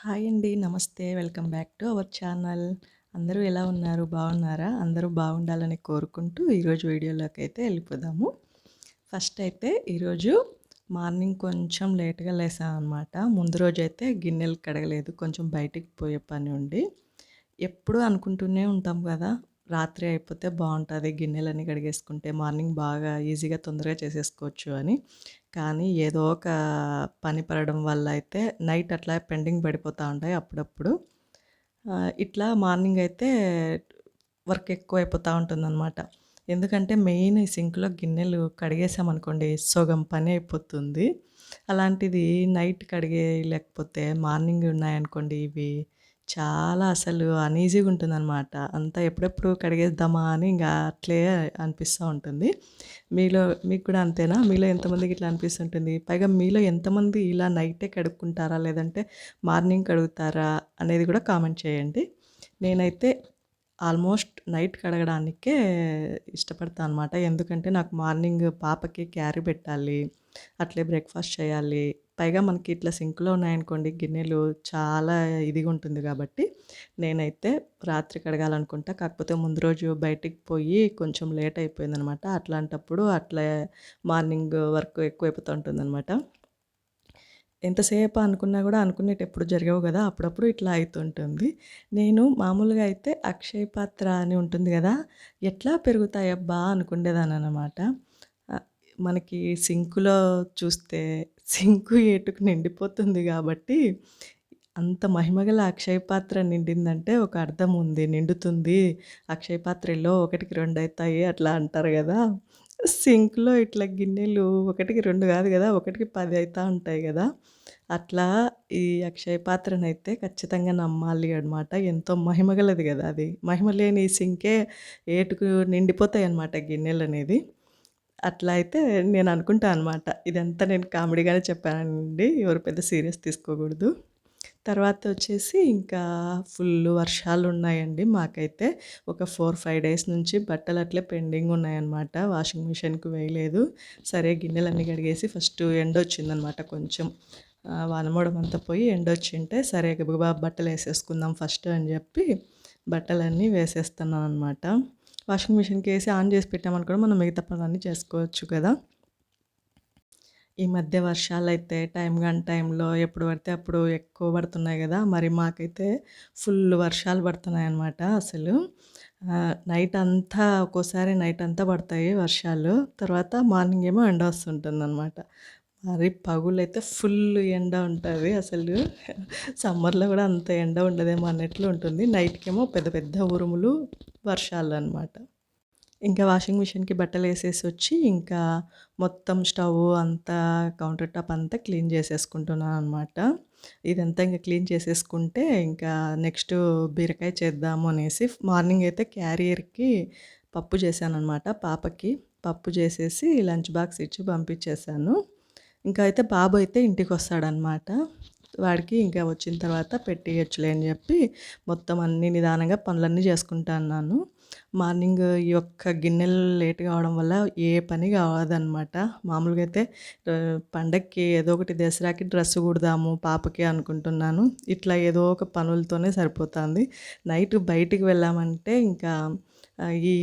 Hi అండి. నమస్తే. Welcome back to our channel. అందరూ ఎలా ఉన్నారు? బాగున్నారా? అందరూ బాగుండాలని కోరుకుంటూ ఈరోజు వీడియోలోకైతే వెళ్ళిపోదాము. ఫస్ట్ అయితే ఈరోజు మార్నింగ్ కొంచెం లేట్‌గా లేసాననమాట. ముందు రోజైతే గిన్నెలు కడగలేదు. కొంచెం బయటికి పోయే పని ఉండి. ఎప్పుడూ అనుకుంటూనే ఉంటాం గదా! రాత్రి అయిపోతే బావుంటది. గిన్నెలన్నీ కడిగేసుకుంటే మార్నింగ్ బాగా ఈజీగా తొందరగా చేసేసుకోవచ్చు అని. కానీ ఏదో ఒక పని పడడం వల్ల అయితే నైట్ అట్లా పెండింగ్ పడిపోతా ఉంటాయి అప్పుడప్పుడు. ఇట్లా మార్నింగ్ అయితే వర్క్ ఎక్కువైపోతా ఉంటుందనమాట. ఎందుకంటే మెయిన్ ఈ సింక్‌లో గిన్నెలు కడిగేసామనుకోండి సగం పని అయిపోతుంది. అలాంటిది నైట్ కడిగేయలేకపోతే మార్నింగ్ ఉన్నాయనుకోండి ఇవి చాలా అసలు అనీజీగా ఉంటుందనమాట. అంతా ఎప్పుడెప్పుడు కడిగేద్దామా అని ఇంక అట్లే అనిపిస్తా ఉంటుంది. మీలో మీకు కూడా అంతేనా? మీలో ఎంతమందికి ఇట్లా అనిపిస్తుంటుంది? పైగా మీలో ఎంతమంది ఇలా నైటే కడుక్కుంటారా? లేదంటే మార్నింగ్ కడుగుతారా? అనేది కూడా కామెంట్ చేయండి. నేనైతే ఆల్మోస్ట్ నైట్ కడగడానికే ఇష్టపడతా అనమాట. ఎందుకంటే నాకు మార్నింగ్ పాపకి క్యారీ పెట్టాలి. అట్లే బ్రేక్‌ఫాస్ట్ చేయాలి. పైగా మనకి ఇట్లా సింక్‌లో ఉన్నాయనుకోండి గిన్నెలు చాలా ఇదిగా ఉంటుంది కాబట్టి, నేనైతే రాత్రి కడగాలనుకుంటా. కాకపోతే ముందు రోజు బయటికి పోయి కొంచెం లేట్ అయిపోయిందనమాట. అట్లాంటప్పుడు అట్లే మార్నింగ్ వర్క్ ఎక్కువైపోతూ ఉంటుందనమాట. ఎంతసేపు అనుకున్నా గూడా అనుకునేటెప్పుడు జరగవు గదా! అప్పుడప్పుడు ఇట్లా అయితుంటుంది. నేను మామూలుగా అయితే అక్షయ పాత్ర అని ఉంటుంది గదా! ఎట్లా పెరుగుతాయబ్బా! అనుకుండేదాన్ననమాట. ఆహ్, మనకి సింకులో చూస్తే సింకు ఏటుకు నిండిపోతుంది గాబట్టి, అంత మహిమగల అక్షయ పాత్ర నిండిందంటే ఒక అర్థం ఉంది. నిండుతుంది. అక్షయ పాత్రలో ఒకటికి రెండయితాయి అట్లా అంటారు గదా! సింక్‌లో ఇట్లా గిన్నెలు ఒకటికి 2 గాదు గదా! ఒకటికి 10 అయితా ఉంటాయి గదా! అట్లా ఈ అక్షయ పాత్రనైతే ఖచ్చితంగా నమ్మాలి అనమాట. ఎంతో మహిమగలది గదా! అది. మహిమ లేని ఈ సింకే ఏటుకు నిండిపోతాయన్నమాట గిన్నెలనేది. అట్లా అయితే నేను అనుకుంటా అనమాట. ఇదంతా నేను కామెడీగానే చెప్పానండి. ఎవరు పెద్ద సీరియస్ తీసుకోకూడదు. తర్వాత వచ్చేసి ఇంకా ఫుల్లు వర్షాలున్నాయండి మాకైతే. ఒక 4, 5 డేస్ నుంచి బట్టలు అట్లే పెండింగ్ ఉన్నాయన్నమాట. వాషింగ్ మిషన్‌కి వేయలేదు. సరే గిన్నెలన్నీ కడిగేసి ఫస్ట్ ఎండొచ్చిందనమాట కొంచెం. వానమోడం అంతా పోయి ఎండొచ్చింటే సరే గబగబా బట్టలేసేసుకుందాం ఫస్ట్ అని చెప్పి బట్టలన్నీ వేసేస్తున్నాననమాట. వాషింగ్ మిషన్‌కేసి ఆన్ చేసి పెట్టామనుకో మనం మిగతా పనులన్నీ చేసుకోవచ్చు కదా! ఈ మధ్య వర్షాలైతే టైం గాని టైంలో ఎప్పుడు పడితే అప్పుడు ఎక్కువ పడుతున్నాయి గదా! మరి మాకైతే ఫుల్ వర్షాలు పడుతున్నాయన్నమాట అసలు. నైట్ అంతా ఒక్కోసారి నైట్ అంతా పడతాయి వర్షాలు. తర్వాత మార్నింగ్ ఏమో ఎండ వస్తుంటుందన్నమాట. మరి పగులైతే ఫుల్ ఎండ ఉంటది అసలు. సమ్మర్‌లో గూడా అంత ఎండ ఉండదేమో అన్నట్లు ఉంటుంది. నైట్‌కేమో పెద్ద పెద్ద ఉరుములు, వర్షాలన్నమాట. ఇంకా వాషింగ్ మిషన్‌కి బట్టలేసేసొచ్చి, ఇంకా మొత్తం స్టవ్ అంతా, కౌంటర్ టాప్ అంతా క్లీన్ చేసేసుకుంటున్నాననమాట. ఇదంతా ఇంక క్లీన్ చేసేసుకుంటే, ఇంకా నెక్స్టు బీరకాయ చేద్దాము అనేసి మార్నింగ్ అయితే క్యారియర్‌కి పప్పు చేశాననమాట పాపకి. పప్పు చేసేసి లంచ్ బాక్స్ ఇచ్చి పంపించేశాను. ఇంకా అయితే బాబు అయితే ఇంటికొస్తాడనమాట. వాడికి ఇంకా వచ్చిన తర్వాత పెట్టియచ్చులే అని చెప్పి, మొత్తం అన్నీ నిదానంగా పనులన్నీ చేసుకుంటా ఉన్నాను. మార్నింగ్ ఈ యొక్క గిన్నెలు లేట్ కావడం వల్ల ఏ పని కావదనమాట. మామూలుగా అయితే పండక్కి ఏదో ఒకటి దసరాకి డ్రెస్ కుడదాము పాపకి అనుకుంటున్నాను. ఇట్లా ఏదో ఒక పనులతోనే సరిపోతుంది. నైట్ బయటికి వెళ్ళామంటే ఇంకా ఈ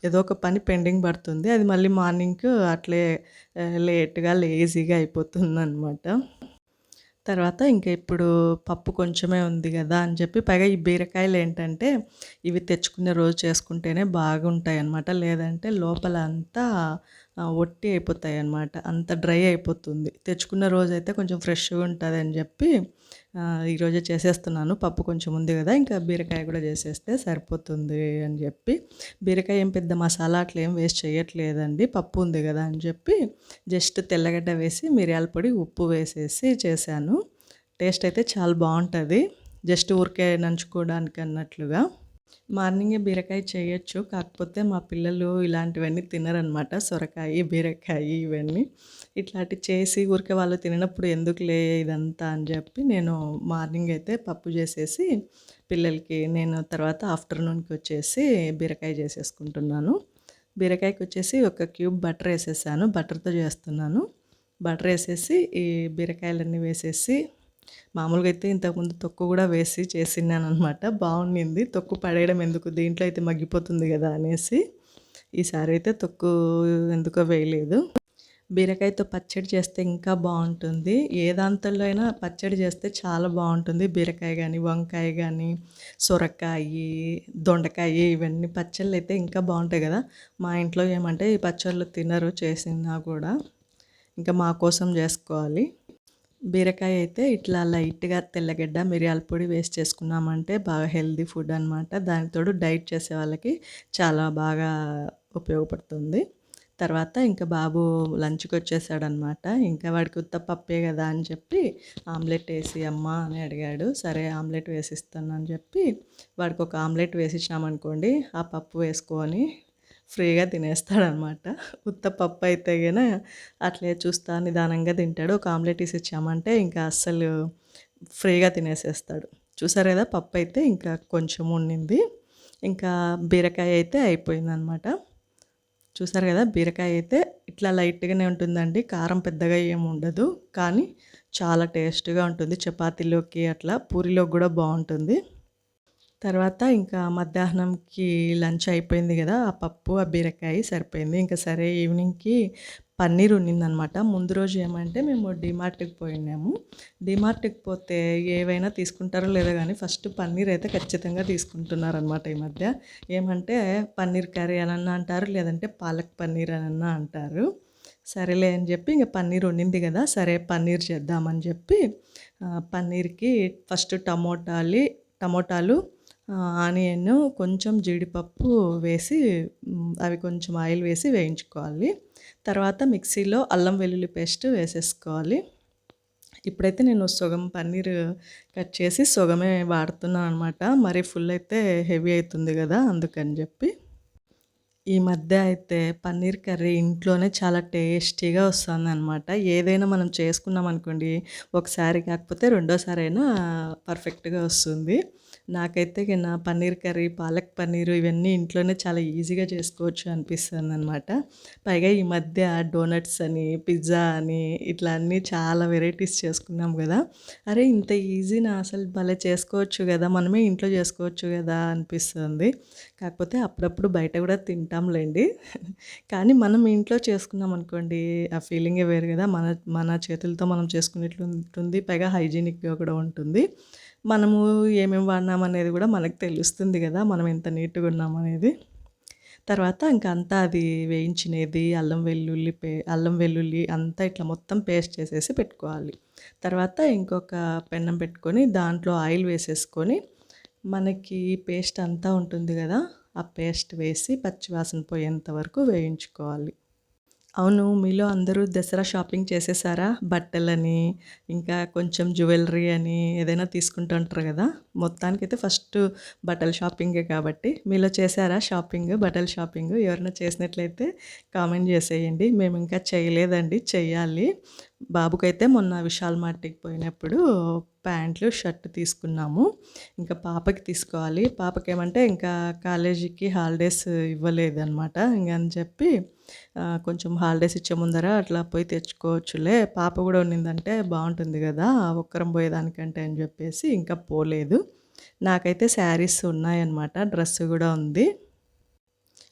ఏదో ఒక పని పెండింగ్ పడుతుంది. అది మళ్ళీ మార్నింగ్‌కు అట్లే లేట్‌గా, లేజీగా అయిపోతుందనమాట. తర్వాత ఇంక ఇప్పుడు పప్పు కొంచెమే ఉంది గదా! అని చెప్పి పైగా ఈ బీరకాయలేంటంటే, ఇవి తెచ్చుకునే రోజు చేసుకుంటేనే బాగుంటాయనమాట. లేదంటే లోపల అంతా ఒట్టి అయిపోతాయనమాట. అంత డ్రై అయిపోతుంది. తెచ్చుకున్న రోజైతే కొంచెం ఫ్రెష్‌గా ఉంటదని జెప్పి ఈరోజే చేసేస్తున్నాను. పప్పు కొంచెం ఉంది గదా! ఇంకా బీరకాయ గూడా చేసేస్తే సరిపోతుంది అని జెప్పి, బీరకాయ ఏం పెద్ద మసాలా అట్లా ఏం వేస్ట్ చేయట్లేదండి. పప్పు ఉంది గదా! అని జెప్పి జస్ట్ తెల్లగడ్డ వేసి, మిరియాల పొడి, ఉప్పు వేసేసి చేశాను. టేస్ట్ అయితే చాలా బావుంటది. జస్ట్ ఊరికే నంచుకోవడానికి అన్నట్లుగా. మార్నింగే బీరకాయ చేయొచ్చు. కాకపోతే మా పిల్లలు ఇలాంటివన్నీ తినరనమాట. సొరకాయి, బీరకాయి ఇవన్నీ. ఇట్లాంటివి చేసి ఊరికే వాళ్ళు తిననప్పుడు ఎందుకులే ఇదంతా అని చెప్పి నేను మార్నింగ్ అయితే పప్పు చేసేసి పిల్లలకి నేను తర్వాత ఆఫ్టర్‌నూన్‌కి వచ్చేసి బీరకాయ చేసేసుకుంటున్నాను. బీరకాయకొచ్చేసి ఒక క్యూబ్ బటర్ ఏసేసాను. బటర్‌తో చేస్తున్నాను. బటర్ ఏసేసి ఈ బీరకాయలన్నీ వేసేసి మామూలుగా అయితే ఇంతకుముందు తొక్కు గూడా వేసి చేసినాననమాట. బావుండింది. తొక్కు పడేయడం ఎందుకు దీంట్లో అయితే మగ్గిపోతుంది గదా అనేసి. ఈసారైతే తొక్కు ఎందుకో వేయలేదు. బీరకాయతో పచ్చడి చేస్తే ఇంకా బావుంటుంది. ఏ దాంతల్లో అయినా పచ్చడి చేస్తే చాలా బావుంటుంది. బీరకాయ గానీ, వంకాయ గానీ, సొరకాయి, దొండకాయి ఇవన్నీ పచ్చళ్ళైతే ఇంకా బావుంటాయి గదా! మా ఇంట్లో ఏమంటే ఈ పచ్చళ్ళు తినరు చేసినా గూడా. ఇంకా మా కోసం జేసుకోవాలి. బీరకాయ అయితే ఇట్లా లైట్‌గా తెల్లగడ్డ, మిరియాల పొడి వేసి చేసుకున్నామంటే బాగా హెల్తీ ఫుడ్ అనమాట. దానికి తోడు డైట్ చేసే వాళ్ళకి చాలా బాగా ఉపయోగపడుతుంది. తర్వాత ఇంకా బాబు లంచ్‌కొచ్చేసాడనమాట. ఇంకా వాడికి ఉత్త పప్పే గదా అని చెప్పి ఆమ్లెట్ ఏసి అమ్మా అని అడిగాడు. సరే ఆమ్లెట్ వేసిస్తాను అని చెప్పి వాడికొక ఆమ్లెట్ వేసిచ్చామనుకోండి, ఆ పప్పు వేసుకొని ఫ్రీగా తినేస్తాడనమాట. ఉత్త పప్పు అయితే గిన అట్లే చూస్తా నిదానంగా తింటాడు. ఒక ఆమ్లెట్ ఏసిచ్చామంటే ఇంకా అస్సలు ఫ్రీగా తినేసేస్తాడు. చూసారు గదా! పప్పయితే ఇంకా కొంచెం ఉండింది. ఇంకా బీరకాయ అయితే అయిపోయిందనమాట. చూసారు గదా! బీరకాయ అయితే ఇట్లా లైట్‌గానే ఉంటుందండి. కారం పెద్దగా ఏముండదు. కానీ చాలా టేస్ట్‌గా ఉంటుంది. చపాతీలోకి అట్లా పూరిలోకి గూడా బావుంటుంది. తర్వాత ఇంకా మధ్యాహ్నంకి లంచ్ అయిపోయింది గదా! ఆ పప్పు, ఆ బీరకాయ సరిపోయింది. ఇంక సరే ఈవినింగ్‌కి పన్నీర్ ఉండిందనమాట. ముందు రోజు ఏమంటే మేము డీమార్ట్‌కి పోయినాము. డీమార్ట్‌కి పోతే ఏవైనా తీసుకుంటారో లేదో గానీ ఫస్ట్ పన్నీర్ అయితే ఖచ్చితంగా తీసుకుంటున్నారనమాట ఈ మధ్య. ఏమంటే పన్నీర్ కర్రీ అనన్నా అంటారు, లేదంటే పాలక్ పన్నీర్ అనన్నా అంటారు. సరేలే అని జెప్పి ఇంక పన్నీర్ ఉండింది గదా! సరే పన్నీర్ చేద్దామని జెప్పి పన్నీర్‌కి ఫస్ట్ టమోటాలు ఆనియను, కొంచెం జీడిపప్పు వేసి అవి కొంచెం ఆయిల్ వేసి వేయించుకోవాలి. తర్వాత మిక్సీలో అల్లం వెల్లుల్లి పేస్ట్ వేసేసుకోవాలి. ఇప్పుడైతే నేను సగం పన్నీర్ కట్ చేసి సగమే వాడుతున్నాననమాట. మరి ఫుల్ అయితే హెవీ అయితుంది గదా! అందుకని జెప్పి. ఈ మధ్య అయితే పన్నీర్ కర్రీ ఇంట్లోనే చాలా టేస్టీగా వస్తుందనమాట. ఏదైనా మనం చేసుకున్నామనుకోండి, ఒకసారి కాకపోతే రెండోసారైనా పర్ఫెక్ట్‌గా వస్తుంది. నాకైతే పన్నీర్ కర్రీ, పాలక్ పన్నీరు ఇవన్నీ ఇంట్లోనే చాలా ఈజీగా చేసుకోవచ్చు అనిపిస్తుందనమాట. పైగా ఈ మధ్య డోనట్స్ అని, పిజ్జా అని ఇట్లా అన్నీ చాలా వెరైటీస్ చేసుకున్నాం గదా! అరే! ఇంత ఈజీనా అసలు భలే చేసుకోవచ్చు గదా! మనమే ఇంట్లో చేసుకోవచ్చు గదా! అనిపిస్తుంది. కాకపోతే అప్పుడప్పుడు బయట గూడా తింటాంలెండి. కానీ మనం ఇంట్లో చేసుకున్నామనుకోండి, ఆ ఫీలింగే వేరు గదా! మన మన చేతులతో మనం చేసుకునేట్లుంటుంది. పైగా హైజీనిక్‌గా కూడా ఉంటుంది. మనము ఏమేమి వాడినామనేది గూడా మనకు తెలుస్తుంది గదా! మనం ఎంత నీట్‌గున్నామనేది. తర్వాత ఇంక అంతా అది వేయించినది అల్లం వెల్లుల్లి అంతా ఇట్లా మొత్తం పేస్ట్ చేసేసి పెట్టుకోవాలి. తర్వాత ఇంకొక పెన్నం పెట్టుకొని దాంట్లో ఆయిల్ వేసేసుకొని మనకి పేస్ట్ అంతా ఉంటుంది గదా! ఆ పేస్ట్ వేసి పచ్చివాసన పోయేంత వరకు వేయించుకోవాలి. అవును. మీలో అందరూ దసరా షాపింగ్ చేసేసారా? బట్టలని, ఇంకా కొంచెం జ్యువెలరీ అని ఏదైనా తీసుకుంటూ ఉంటారు గదా! మొత్తానికైతే ఫస్టు బట్టల షాపింగే కాబట్టి, మీలో చేశారా షాపింగు? బట్టల షాపింగు? ఎవరైనా చేసినట్లయితే కామెంట్ జేసేయండి. మేమింకా చేయలేదండి. చెయ్యాలి. బాబుకైతే మొన్న విశాల్ మార్ట్‌కి పోయినప్పుడు ప్యాంట్లు, షర్ట్ తీసుకున్నాము. ఇంకా పాపకి తీసుకోవాలి. పాపకేమంటే ఇంకా కాలేజీకి హాలిడేస్ ఇవ్వలేదనమాట. ఇంగని చెప్పి కొంచెం హాలిడేస్ ఇచ్చే ముందర అట్లా పోయి తెచ్చుకోవచ్చులే. పాప గూడా ఉన్నిందంటే బావుంటుంది గదా! ఒక్కరం పోయేదానికంటే అని జెప్పేసి ఇంకా పోలేదు. నాకైతే శారీస్ ఉన్నాయన్నమాట. డ్రెస్ గూడా ఉంది.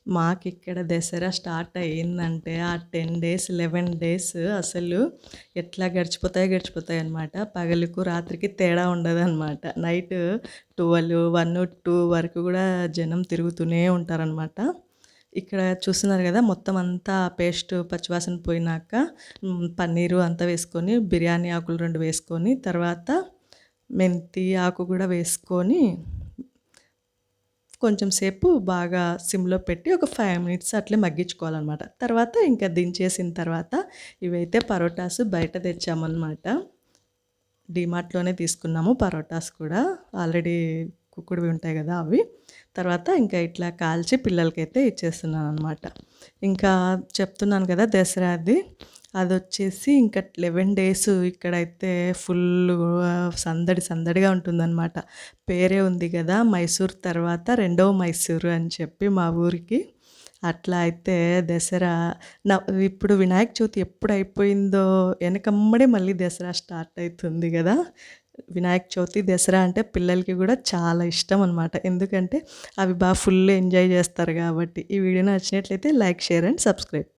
మాకిక్కడ దసరా స్టార్ట్ అయిందంటే ఆ 10 డేస్, 11 డేస్ అసలు ఎట్లా గడిచిపోతాయన్నమాట. పగలుకు, రాత్రికి తేడా ఉండదనమాట. నైట్ 12, 1, 2 వరకు గూడా జనం తిరుగుతూనే ఉంటారనమాట. ఇక్కడ చూస్తున్నారు గదా! మొత్తం అంతా పేస్ట్ పచ్చివాసన పోయినాక పన్నీరు అంతా వేసుకొని, బిర్యానీ ఆకులు 2 వేసుకొని, తర్వాత మెంతి ఆకు గూడా వేసుకొని కొంచెం సేపు బాగా సిమ్‌లో పెట్టి ఒక 5 మినిట్స్ అట్లే మగ్గించుకోవాలనమాట. తర్వాత ఇంకా దించేసిన తర్వాత ఇవైతే పరోటాస్ బయట తెచ్చామనమాట. డీమార్ట్‌లోనే తీసుకున్నాము పరోటాస్ కూడా. ఆల్రెడీ కుక్కుడువి ఉంటాయి గదా! అవి. తర్వాత ఇంకా ఇట్లా కాల్చి పిల్లలకైతే ఇచ్చేస్తున్నాననమాట. ఇంకా చెప్తున్నాను కదా! దసరాది. అదొచ్చేసి ఇంకా 11 డేస్ ఇక్కడైతే ఫుల్లుగా సందడిగా ఉంటుందనమాట. పేరే ఉంది గదా! మైసూర్ తర్వాత రెండవ మైసూరు అని చెప్పి మా ఊరికి. అట్లా అయితే దసరా న ఇప్పుడు వినాయక చవితి ఎప్పుడయిపోయిందో ఎనకమ్మడే మళ్ళీ దసరా స్టార్ట్ అయితుంది గదా! వినాయక చవితి, దసరా అంటే పిల్లలకి గూడా చాలా ఇష్టం అనమాట. ఎందుకంటే అవి ఫుల్ ఎంజాయ్ జేస్తారు గాబట్టి. ఈ వీడియో నచ్చినట్లయితే లైక్, షేర్ అండ్ సబ్స్క్రైబ్.